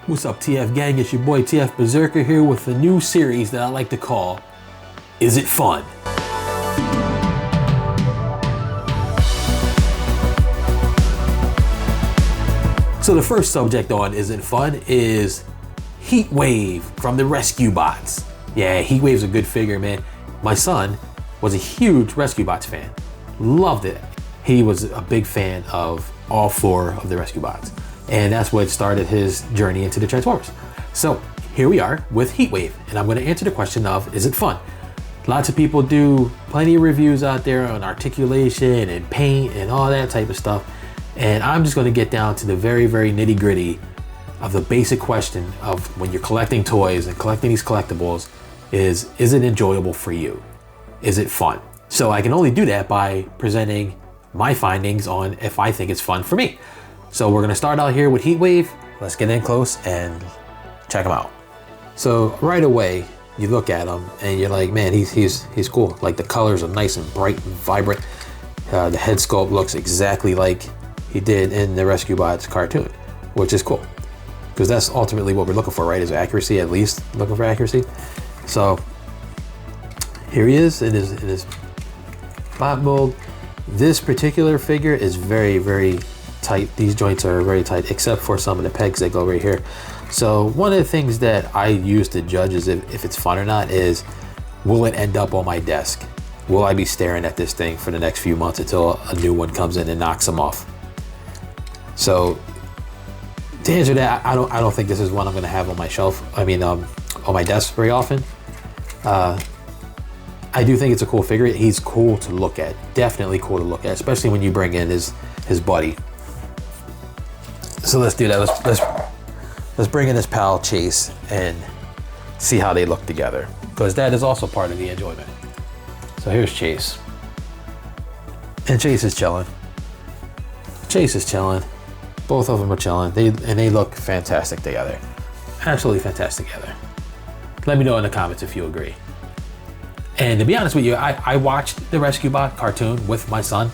What's up, TF gang? It's your boy TF Berserker here with a new series that I like to call Is It Fun? So the first subject on Is It Fun is HEATWAVE from the Rescue Bots. Yeah, HEATWAVE's a good figure, man. My son was a huge Rescue Bots fan. Loved it. He was a big fan of all four of the Rescue Bots. And that's what started his journey into the Transformers. So here we are with HEATWAVE, and I'm going to answer the question of, is it fun? Lots of people do plenty of reviews out there on articulation and paint and all that type of stuff. And I'm just going to get down to the very, very nitty gritty of the basic question of when you're collecting toys and collecting these collectibles is it enjoyable for you? Is it fun? So I can only do that by presenting my findings on if I think it's fun for me. So we're gonna start out here with HEATWAVE. Let's get in close and check him out. So right away, you look at him and you're like, man, he's cool. Like the colors are nice and bright and vibrant. The head sculpt looks exactly like he did in the Rescue Bots cartoon, which is cool. Because that's ultimately what we're looking for, right? Is accuracy, at least looking for accuracy. So here he is in his bot mold. This particular figure is very, very tight. These joints are very tight, except for some of the pegs that go right here. So one of the things that I use to judge is if it's fun or not is, will it end up on my desk? Will I be staring at this thing for the next few months until a new one comes in and knocks them off? So to answer that, I don't think this is one I'm going to have on my shelf. I mean, on my desk very often. I do think it's a cool figure. He's cool to look at. Definitely cool to look at, especially when you bring in his buddy. So let's do that. Let's bring in his pal Chase and see how they look together, because that is also part of the enjoyment. So here's Chase, and Chase is chilling. Chase is chilling. Both of them are chilling. They look fantastic together. Absolutely fantastic together. Let me know in the comments if you agree. And to be honest with you, I watched the Rescue Bot cartoon with my son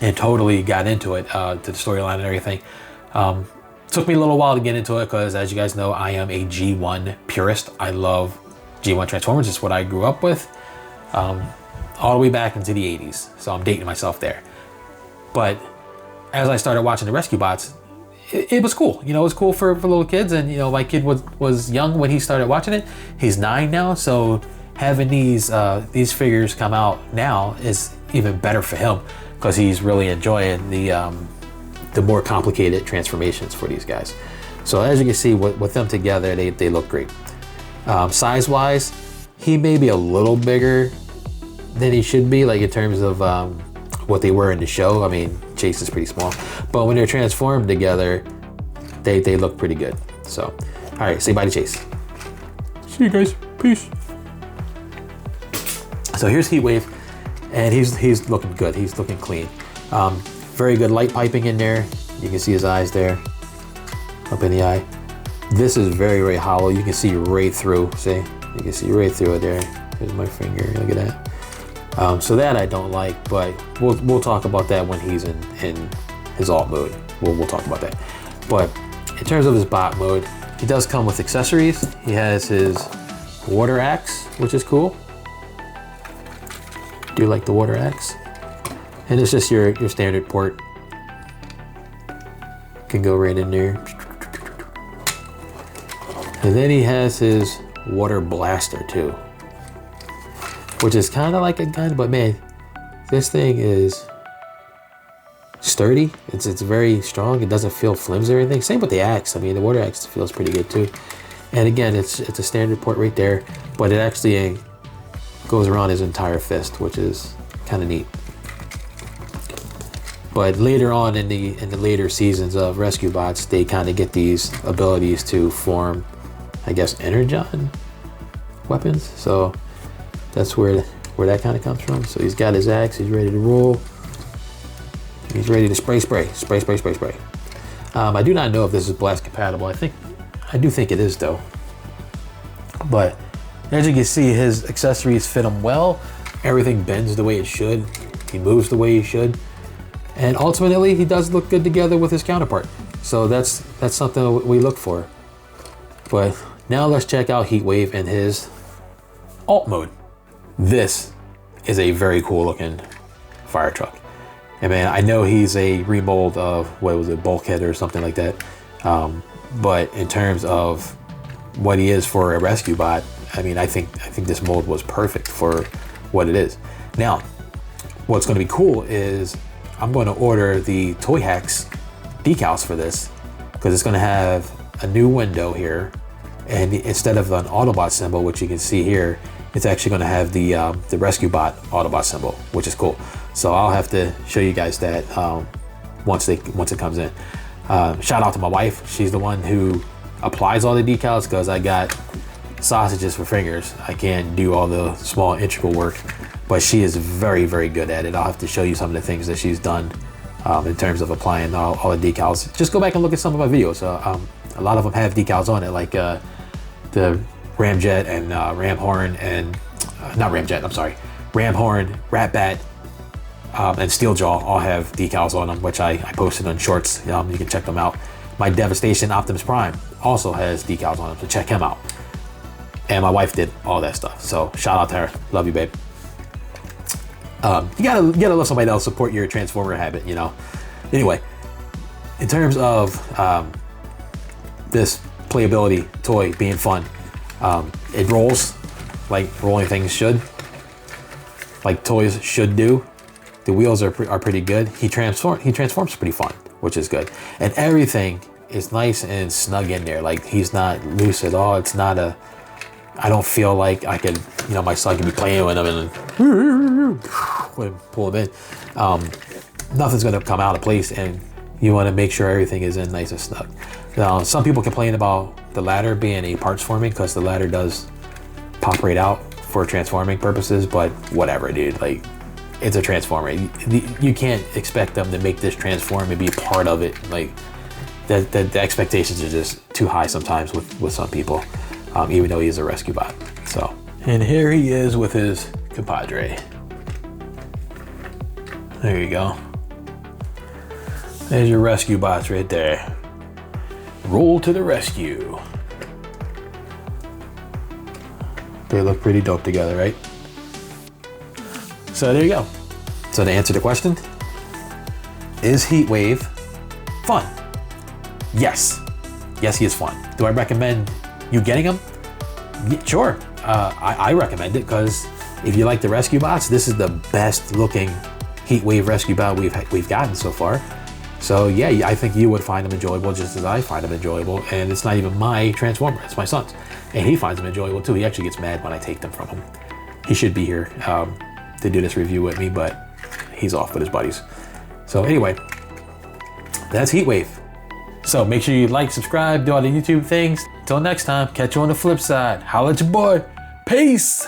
and totally got into it, to the storyline and everything. Took me a little while to get into it because, as you guys know, I am a G1 purist. I love G1 Transformers. It's what I grew up with, all the way back into the 80s. So I'm dating myself there. But as I started watching the Rescue Bots, it was cool. You know, it was cool for little kids. And, you know, my kid was young when he started watching it. He's 9 now. So having these figures come out now is even better for him, because he's really enjoying the more complicated transformations for these guys. So as you can see, with them together, they look great. Size-wise, he may be a little bigger than he should be, like in terms of what they were in the show. I mean, Chase is pretty small, but when they're transformed together, they look pretty good. So, all right, say bye to Chase. See you guys, peace. So here's HEATWAVE, and he's looking good. He's looking clean. Very good light piping in there. You can see his eyes there, up in the eye. This is very, very hollow. You can see right through, see? You can see right through it there. Here's my finger, look at that. So that I don't like, but we'll talk about that when he's in his alt mode. We'll talk about that. But in terms of his bot mode, he does come with accessories. He has his water axe, which is cool. Do you like the water axe? And it's just your standard port. Can go right in there. And then he has his water blaster too, which is kind of like a gun, but man, this thing is sturdy. It's very strong. It doesn't feel flimsy or anything. Same with the axe. I mean, the water axe feels pretty good too. And again, it's a standard port right there, but it actually goes around his entire fist, which is kind of neat. But later on in the later seasons of Rescue Bots, they kind of get these abilities to form, I guess, energon weapons. So that's where that kind of comes from. So he's got his axe. He's ready to roll. He's ready to spray. I do not know if this is blast compatible. I do think it is though. But as you can see, his accessories fit him well. Everything bends the way it should. He moves the way he should. And ultimately, he does look good together with his counterpart. So that's something we look for. But now let's check out Heatwave in his alt mode. This is a very cool looking fire truck. And man, I know he's a remold of, what was it, Bulkhead or something like that. But in terms of what he is for a rescue bot, I mean, I think this mold was perfect for what it is. Now, what's going to be cool is I'm going to order the Toy Hacks decals for this, because it's going to have a new window here, and instead of an Autobot symbol, which you can see here, it's actually going to have the Rescue Bot Autobot symbol, which is cool. So I'll have to show you guys that once it comes in. Shout out to my wife. She's the one who applies all the decals, because I got sausages for fingers. I can't do all the small integral work, but she is very, very good at it. I'll have to show you some of the things that she's done in terms of applying all the decals. Just go back and look at some of my videos. A lot of them have decals on it, like the Ramjet and Ramhorn and not Ramjet, I'm sorry, Ramhorn, Ratbat, and Steeljaw all have decals on them, which I posted on Shorts. You can check them out. My Devastation Optimus Prime also has decals on them, so check him out. And my wife did all that stuff, so shout out to her. Love you, babe. You gotta love somebody that'll support your Transformer habit, you know. Anyway, in terms of this playability toy being fun, it rolls like rolling things should, like toys should do. The wheels are pretty good. He transforms pretty fun, which is good, and everything is nice and snug in there. Like, he's not loose at all. It's not a, I don't feel like I could, you know, my son can be playing with him and pull him in. Nothing's gonna come out of place, and you want to make sure everything is in nice and snug. Now, some people complain about the ladder being a parts forming, because the ladder does pop right out for transforming purposes, but whatever, dude. Like, it's a Transformer. You can't expect them to make this transform and be a part of it. Like, the expectations are just too high sometimes with some people, even though he's a rescue bot. So, and here he is with his compadre. There you go. There's your rescue bots right there. Roll to the rescue. They look pretty dope together, right? So there you go. So to answer the question, is Heatwave fun? Yes. Yes, he is fun. Do I recommend you getting him? Yeah, sure. I recommend it, because if you like the rescue bots, this is the best looking Heatwave rescue bot we've gotten so far. So yeah, I think you would find them enjoyable just as I find them enjoyable. And it's not even my Transformer, it's my son's. And he finds them enjoyable too. He actually gets mad when I take them from him. He should be here to do this review with me, but he's off with his buddies. So anyway, that's Heatwave. So make sure you like, subscribe, do all the YouTube things. Till next time, catch you on the flip side. Holla at your boy. Peace.